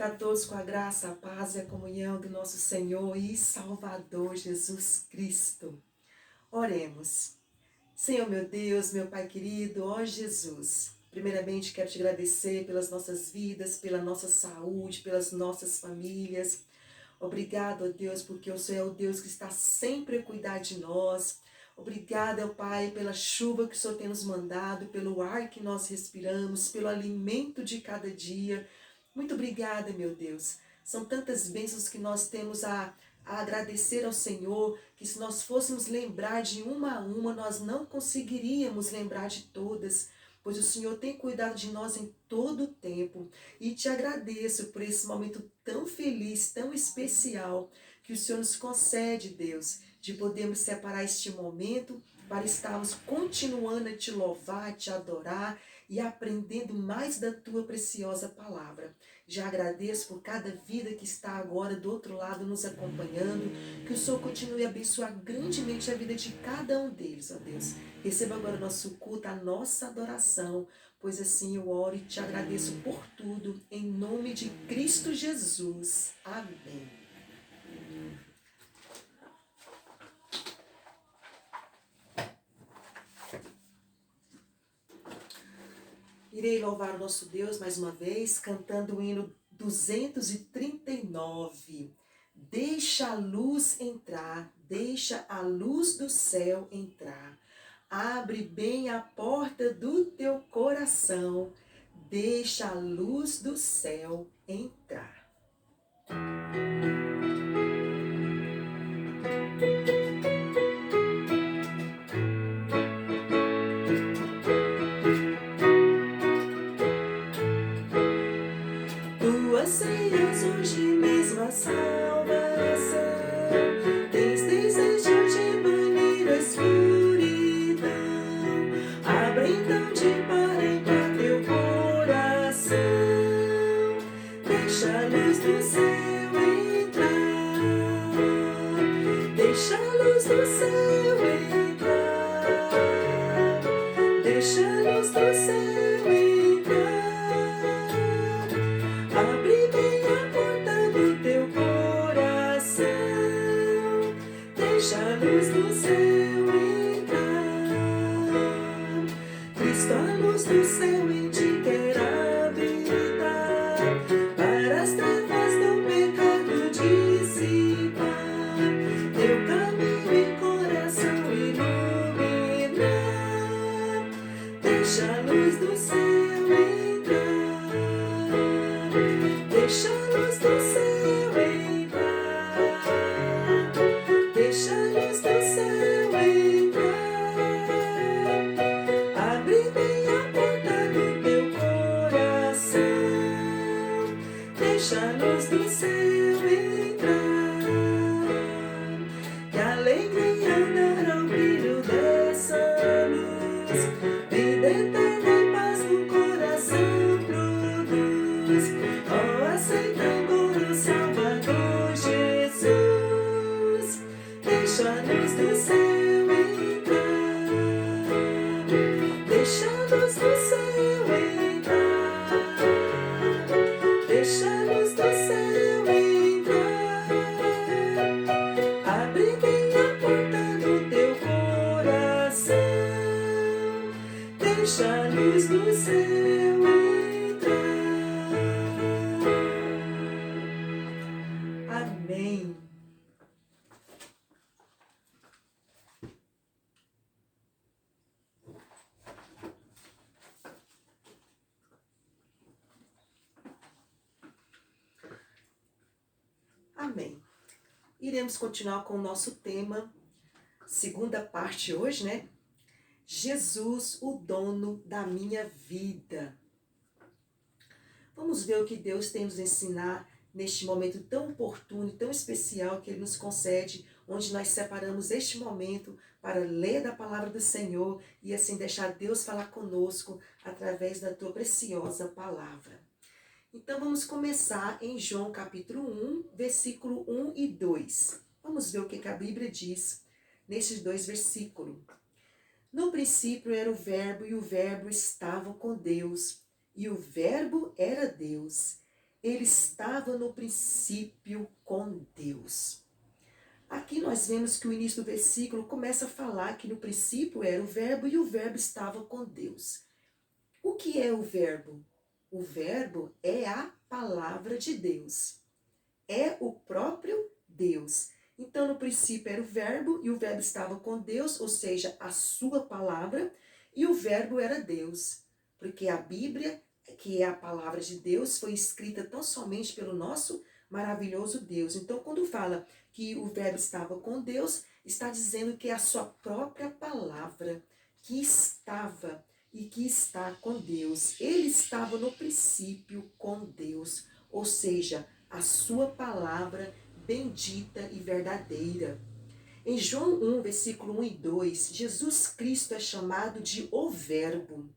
a todos com a graça, a paz e a comunhão do nosso Senhor e Salvador Jesus Cristo. Oremos. Senhor meu Deus, meu Pai querido, ó Jesus, primeiramente quero te agradecer pelas nossas vidas, pela nossa saúde, pelas nossas famílias. Obrigado, ó Deus, porque o Senhor é o Deus que está sempre a cuidar de nós. Obrigada, ó Pai, pela chuva que o Senhor tem nos mandado, pelo ar que nós respiramos, pelo alimento de cada dia. Muito obrigada, meu Deus. São tantas bênçãos que nós temos a agradecer ao Senhor, que se nós fôssemos lembrar de uma a uma, nós não conseguiríamos lembrar de todas, pois o Senhor tem cuidado de nós em todo o tempo. E te agradeço por esse momento tão feliz, tão especial, que o Senhor nos concede, Deus, de podermos separar este momento para estarmos continuando a te louvar, a te adorar e aprendendo mais da tua preciosa palavra. Já agradeço por cada vida que está agora do outro lado nos acompanhando, que o Senhor continue a abençoar grandemente a vida de cada um deles, ó Deus. Receba agora o nosso culto, a nossa adoração, pois assim eu oro e te agradeço por tudo, em nome de Cristo Jesus. Amém. Irei louvar o nosso Deus mais uma vez, cantando o hino 239. Deixa a luz entrar, deixa a luz do céu entrar. Abre bem a porta do teu coração, deixa a luz do céu entrar. Tu anseias hoje mesmo a salvação, tens desejo de banir a escuridão. Abre então de par em par teu coração, deixa a luz do céu entrar, deixa a luz do céu entrar, deixa a luz do céu entrar. Abre bem a porta do teu coração, deixa a luz do céu entrar. Cristo, a luz do céu em ti quer habitar, para as trevas do pecado dissipar, teu caminho e coração iluminar. Deixa a luz do céu entrar, deixa a luz do céu entrar, deixa a luz do céu entrar. Abre bem a porta do teu coração, deixa a luz do céu entrar. Que alegria dar ao brilho dessa luz, vida eterna e paz no coração produz. Oh, aceita agora o Salvador Jesus, deixa a luz do céu entrar, deixa a luz do céu entrar, deixa a luz do céu entrar. Abre bem a porta do teu coração, deixa a luz do céu entrar. Amém. Amém. Iremos continuar com o nosso tema, segunda parte hoje, né? Jesus, o dono da minha vida. Vamos ver o que Deus tem nos ensinar neste momento tão oportuno e tão especial que Ele nos concede, onde nós separamos este momento para ler da palavra do Senhor e assim deixar Deus falar conosco através da tua preciosa palavra. Então vamos começar em João capítulo 1, versículo 1 e 2. Vamos ver o que a Bíblia diz nesses dois versículos. No princípio era o Verbo, e o Verbo estava com Deus, e o Verbo era Deus. ele estava no princípio com Deus. Aqui nós vemos que o início do versículo começa a falar que no princípio era o verbo e o verbo estava com Deus. O que é o verbo? O verbo é a palavra de Deus. É o próprio Deus. Então no princípio era o verbo e o verbo estava com Deus, ou seja, a sua palavra, e o verbo era Deus. Porque a Bíblia, que é a palavra de Deus, foi escrita tão somente pelo nosso maravilhoso Deus. Então quando fala que o verbo estava com Deus, está dizendo que é a sua própria palavra que estava e que está com Deus. Ele estava no princípio com Deus, ou seja, a sua palavra bendita e verdadeira. Em João 1, versículo 1 e 2, Jesus Cristo é chamado de o Verbo.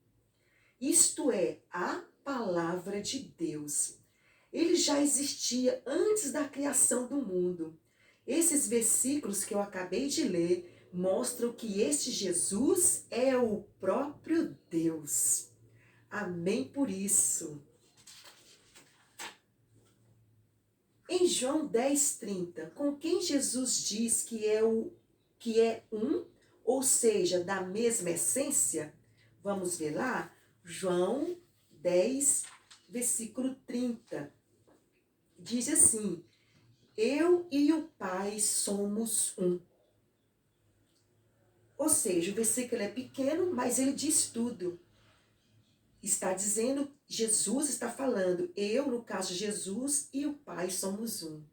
Isto é, a palavra de Deus. Ele já existia antes da criação do mundo. Esses versículos que eu acabei de ler mostram que este Jesus é o próprio Deus. Amém por isso. Em João 10:30, com quem Jesus diz que é um, ou seja, da mesma essência, vamos ver lá, João 10, versículo 30. Diz assim: eu e o Pai somos um. Ou seja, o versículo é pequeno, mas ele diz tudo. Está dizendo, Jesus está falando, eu, no caso Jesus, e o Pai somos um.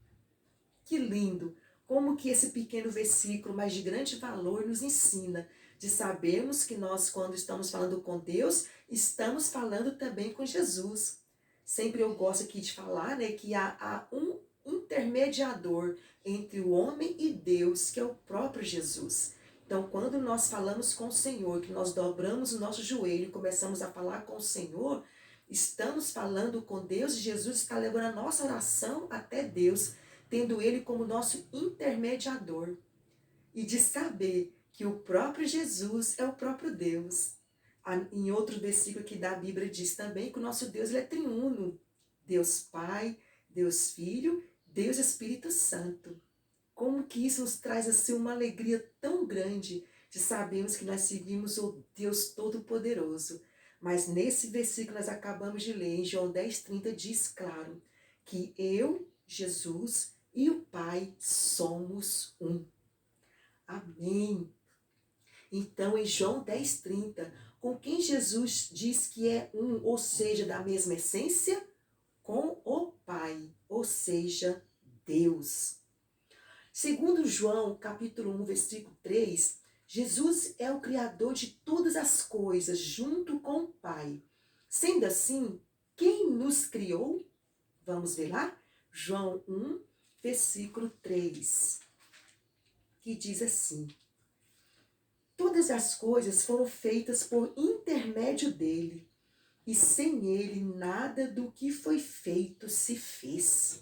Que lindo! Como que esse pequeno versículo, mas de grande valor, nos ensina de sabermos que nós, quando estamos falando com Deus, estamos falando também com Jesus. Sempre eu gosto aqui de falar, né, que há um intermediador entre o homem e Deus, que é o próprio Jesus. Então, quando nós falamos com o Senhor, que nós dobramos o nosso joelho e começamos a falar com o Senhor, estamos falando com Deus e Jesus está levando a nossa oração até Deus, tendo Ele como nosso intermediador. E de saber que o próprio Jesus é o próprio Deus. Em outro versículo aqui da Bíblia diz também que o nosso Deus ele é triuno. Deus Pai, Deus Filho, Deus Espírito Santo. Como que isso nos traz assim uma alegria tão grande de sabermos que nós seguimos o Deus Todo-Poderoso. Mas nesse versículo nós acabamos de ler, em João 10:30 diz claro que eu, Jesus e o Pai somos um. Amém. Então em João 10:30, com quem Jesus diz que é um, ou seja, da mesma essência? Com o Pai, ou seja, Deus. Segundo João, capítulo 1, versículo 3, Jesus é o Criador de todas as coisas, junto com o Pai. Sendo assim, quem nos criou? Vamos ver lá? João 1, versículo 3, que diz assim: todas as coisas foram feitas por intermédio dele, e sem ele nada do que foi feito se fez.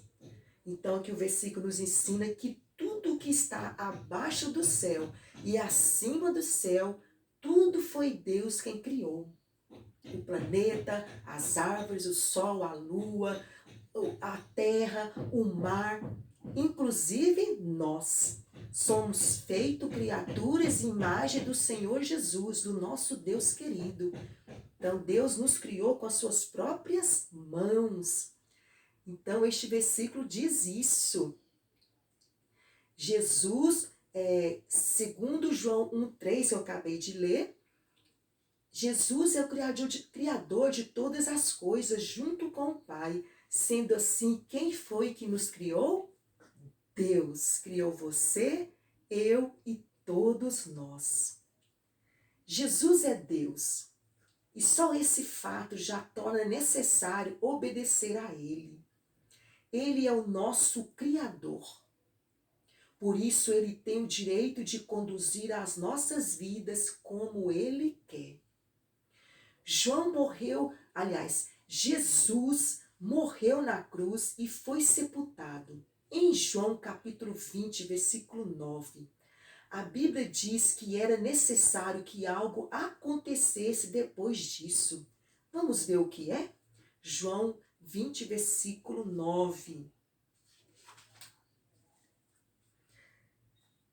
Então aqui o versículo nos ensina que tudo que está abaixo do céu e acima do céu, tudo foi Deus quem criou. O planeta, as árvores, o sol, a lua, a terra, o mar, inclusive nós. Somos feitos criaturas e imagem do Senhor Jesus, do nosso Deus querido. Então Deus nos criou com as suas próprias mãos. Então este versículo diz isso. Jesus, segundo João 1,3, que eu acabei de ler, Jesus é o criador de todas as coisas, junto com o Pai. Sendo assim, quem foi que nos criou? Deus criou você, eu e todos nós. Jesus é Deus. E só esse fato já torna necessário obedecer a Ele. Ele é o nosso Criador. Por isso, Ele tem o direito de conduzir as nossas vidas como Ele quer. Jesus morreu na cruz e foi sepultado. Em João capítulo 20, versículo 9, a Bíblia diz que era necessário que algo acontecesse depois disso. Vamos ver o que é? João 20, versículo 9.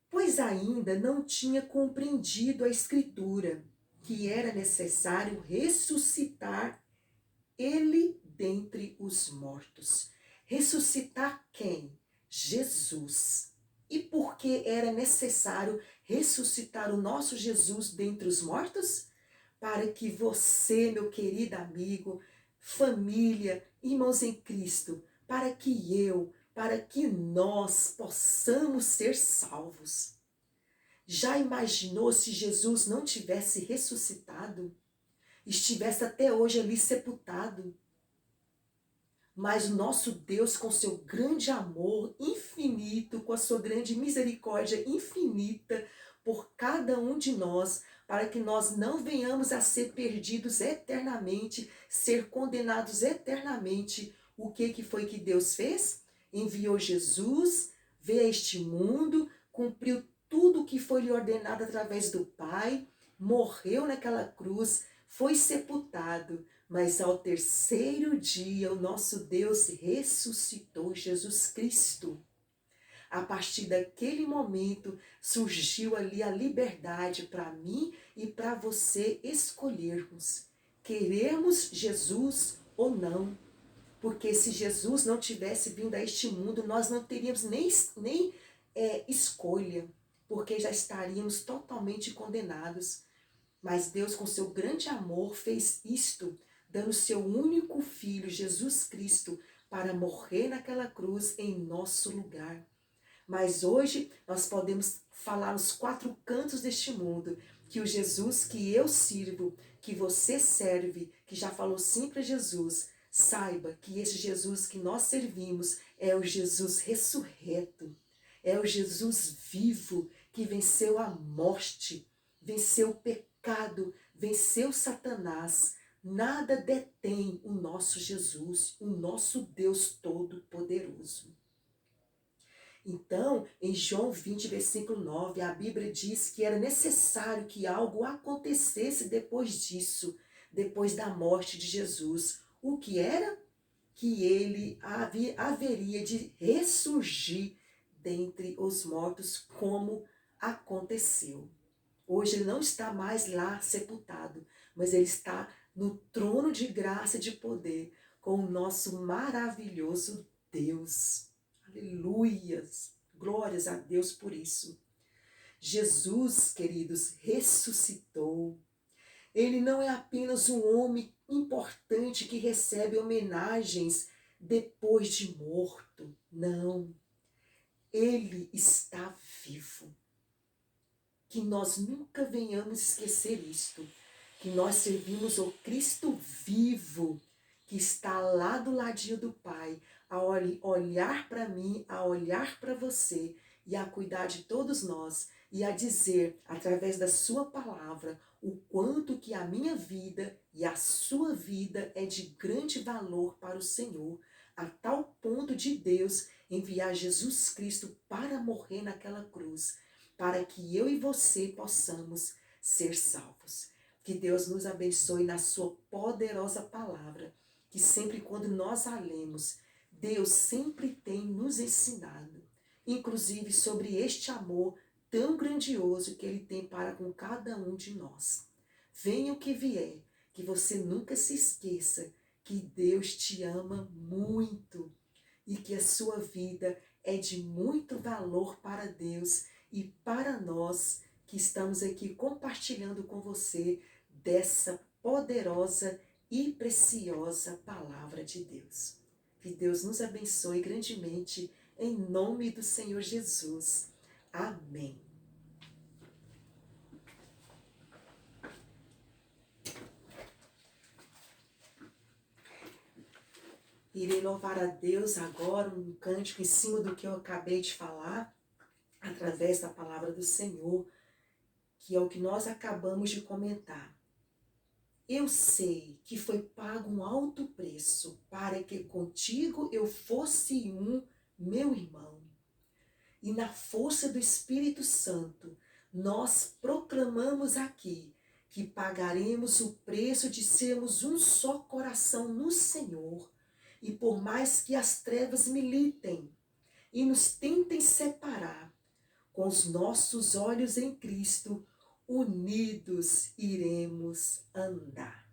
Pois ainda não tinha compreendido a Escritura, que era necessário ressuscitar ele dentre os mortos. Ressuscitar quem? Jesus. E por que era necessário ressuscitar o nosso Jesus dentre os mortos? Para que você, meu querido amigo, família, irmãos em Cristo, para que nós possamos ser salvos. Já imaginou se Jesus não tivesse ressuscitado? Estivesse até hoje ali sepultado? Mas o nosso Deus, com seu grande amor infinito, com a sua grande misericórdia infinita por cada um de nós, para que nós não venhamos a ser perdidos eternamente, ser condenados eternamente, o que foi que Deus fez? Enviou Jesus, veio a este mundo, cumpriu tudo o que foi lhe ordenado através do Pai, morreu naquela cruz, foi sepultado, mas ao terceiro dia o nosso Deus ressuscitou Jesus Cristo. A partir daquele momento surgiu ali a liberdade para mim e para você escolhermos. Queremos Jesus ou não. Porque se Jesus não tivesse vindo a este mundo, nós não teríamos nem escolha. Porque já estaríamos totalmente condenados. Mas Deus, com seu grande amor, fez isto, dando seu único Filho, Jesus Cristo, para morrer naquela cruz em nosso lugar. Mas hoje nós podemos falar nos quatro cantos deste mundo que o Jesus que eu sirvo, que você serve, que já falou sim para Jesus, saiba que esse Jesus que nós servimos é o Jesus ressurreto, é o Jesus vivo que venceu a morte, venceu o pecado, venceu Satanás. Nada detém o nosso Jesus, o nosso Deus Todo-Poderoso. Então, em João 20, versículo 9, a Bíblia diz que era necessário que algo acontecesse depois disso, depois da morte de Jesus. O que era? Que ele haveria de ressurgir dentre os mortos, como aconteceu. Hoje ele não está mais lá sepultado, mas ele está no trono de graça e de poder com o nosso maravilhoso Deus. Aleluias! Glórias a Deus por isso. Jesus, queridos, ressuscitou. Ele não é apenas um homem importante que recebe homenagens depois de morto. Não. Ele está vivo. Que nós nunca venhamos esquecer isto. Que nós servimos o Cristo vivo, que está lá do ladinho do Pai, a olhar para mim, a olhar para você e a cuidar de todos nós e a dizer, através da sua palavra, o quanto que a minha vida e a sua vida é de grande valor para o Senhor, a tal ponto de Deus enviar Jesus Cristo para morrer naquela cruz, para que eu e você possamos ser salvos. Que Deus nos abençoe na sua poderosa palavra, que sempre quando nós a lemos, Deus sempre tem nos ensinado, inclusive sobre este amor tão grandioso que Ele tem para com cada um de nós. Venha o que vier, que você nunca se esqueça que Deus te ama muito e que a sua vida é de muito valor para Deus e para nós que estamos aqui compartilhando com você dessa poderosa e preciosa palavra de Deus. Que Deus nos abençoe grandemente em nome do Senhor Jesus. Amém. Irei louvar a Deus agora, um cântico em cima do que eu acabei de falar, através da palavra do Senhor, que é o que nós acabamos de comentar. Eu sei que foi pago um alto preço para que contigo eu fosse um, meu irmão. E na força do Espírito Santo, nós proclamamos aqui que pagaremos o preço de sermos um só coração no Senhor, E por mais que as trevas militem e nos tentem separar, com os nossos olhos em Cristo, unidos iremos andar.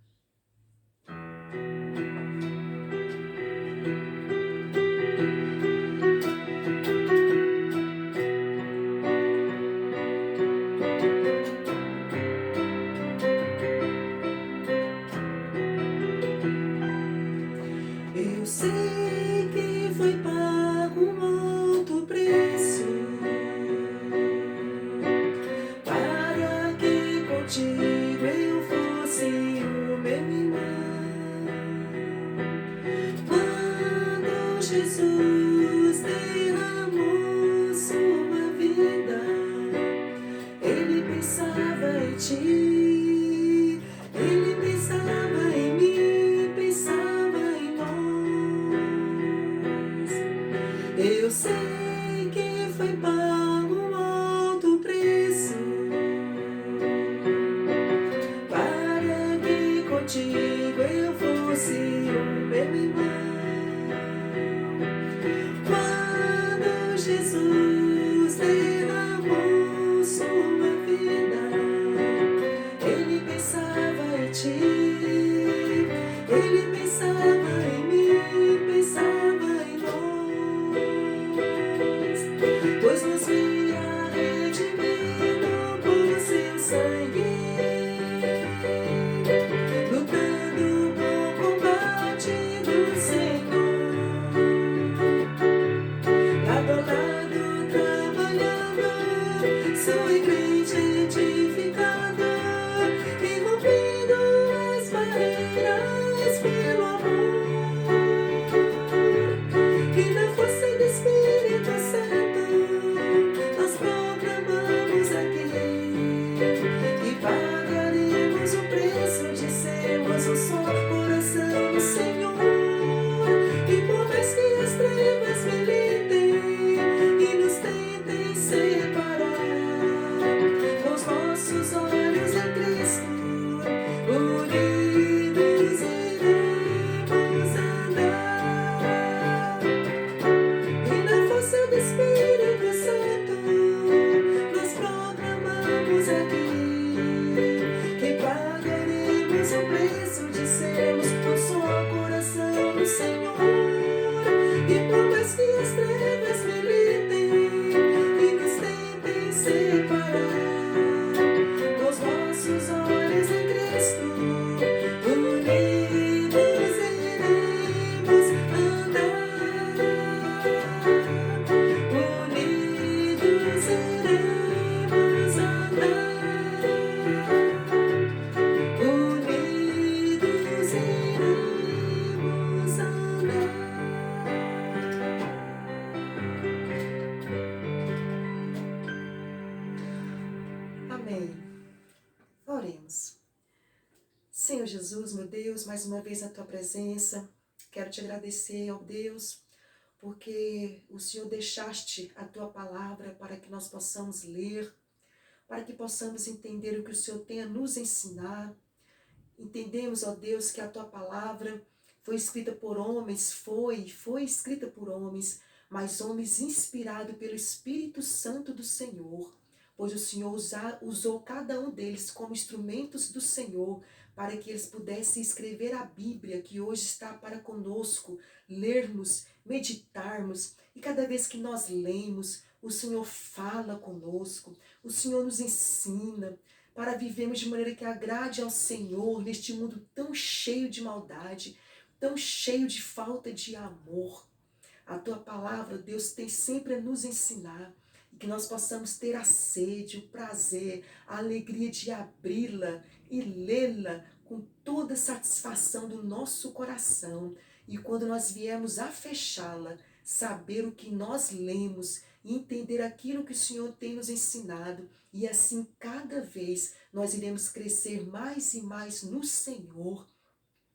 Eu sei que foi pago um alto preço para que contigo eu fosse o meu irmão. Quando Jesus derramou sua vida, ele pensava em ti, ele pensava em mim, pensava em nós. Eu sei que foi pago um alto preço para que contigo eu fosse o meu irmão. Quando Jesus derramou sua vida, ele pensava em ti, ele pensava em mim, pensava em nós, pois nos via redimido por seu sangue, lutando o bom combate do Senhor, lado a lado trabalhando, sua igreja edificando e rompendo as barreiras pelo amor, que na força do Espírito Santo nós proclamamos aqui e pagaremos o preço de sermos um só coração do Senhor. E por mais que as trevas militem e nos tentem separar, com os nossos olhos em Cristo, unidos iremos andar. E na força do Espírito Santo nós proclamamos aqui que pagaremos o preço de sermos um só coração do Senhor. E por mais que as trevas militem e nos tentem separar, com os nossos olhos em Cristo, unidos iremos andar. Unidos iremos andar. Unidos iremos andar. Amém. Oremos. Senhor Jesus, meu Deus, mais uma vez na Tua presença, quero Te agradecer, ó Deus, porque o Senhor deixaste a Tua palavra para que nós possamos ler, para que possamos entender o que o Senhor tem a nos ensinar. Entendemos, ó Deus, que a Tua palavra foi escrita por homens, foi escrita por homens, mas homens inspirados pelo Espírito Santo do Senhor, pois o Senhor usou cada um deles como instrumentos do Senhor, para que eles pudessem escrever a Bíblia, que hoje está para conosco, lermos, meditarmos, e cada vez que nós lemos, o Senhor fala conosco, o Senhor nos ensina, para vivermos de maneira que agrade ao Senhor neste mundo tão cheio de maldade, tão cheio de falta de amor. A Tua palavra, Deus, tem sempre a nos ensinar, e que nós possamos ter a sede, o prazer, a alegria de abri-la e lê-la com toda a satisfação do nosso coração. E quando nós viemos a fechá-la, saber o que nós lemos e entender aquilo que o Senhor tem nos ensinado. E assim, cada vez, nós iremos crescer mais e mais no Senhor.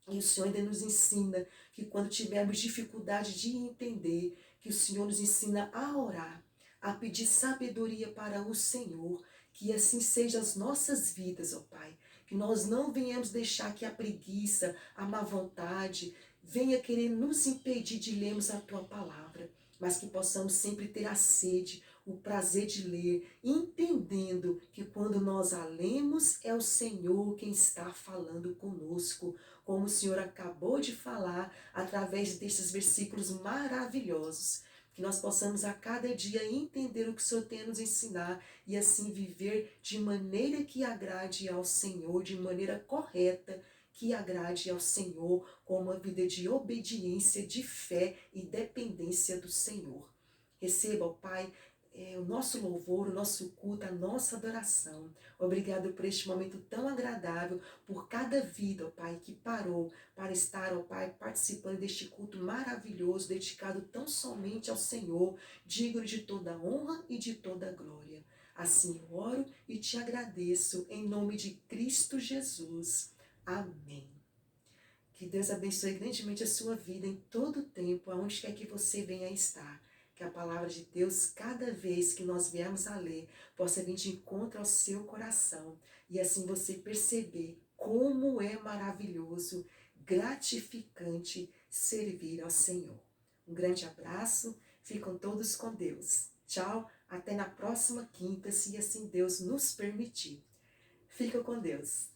E o Senhor ainda nos ensina que quando tivermos dificuldade de entender, que o Senhor nos ensina a orar, a pedir sabedoria para o Senhor, que assim seja as nossas vidas, ó Pai, que nós não venhamos deixar que a preguiça, a má vontade, venha querer nos impedir de lermos a tua palavra, mas que possamos sempre ter a sede, o prazer de ler, entendendo que quando nós a lemos é o Senhor quem está falando conosco, como o Senhor acabou de falar através desses versículos maravilhosos. Que nós possamos a cada dia entender o que o Senhor tem a nos ensinar e assim viver de maneira que agrade ao Senhor, de maneira correta, que agrade ao Senhor, com uma vida de obediência, de fé e dependência do Senhor. Receba, ó Pai, o nosso louvor, o nosso culto, a nossa adoração. Obrigado por este momento tão agradável, por cada vida, ó Pai, que parou para estar, ó Pai, participando deste culto maravilhoso, dedicado tão somente ao Senhor, digno de toda honra e de toda glória. Assim eu oro e te agradeço, em nome de Cristo Jesus. Amém. Que Deus abençoe grandemente a sua vida em todo o tempo, aonde quer que você venha estar. Que a palavra de Deus, cada vez que nós viemos a ler, possa vir de encontro ao seu coração. E assim você perceber como é maravilhoso, gratificante servir ao Senhor. Um grande abraço, ficam todos com Deus. Tchau, até na próxima quinta, se assim Deus nos permitir. Fica com Deus.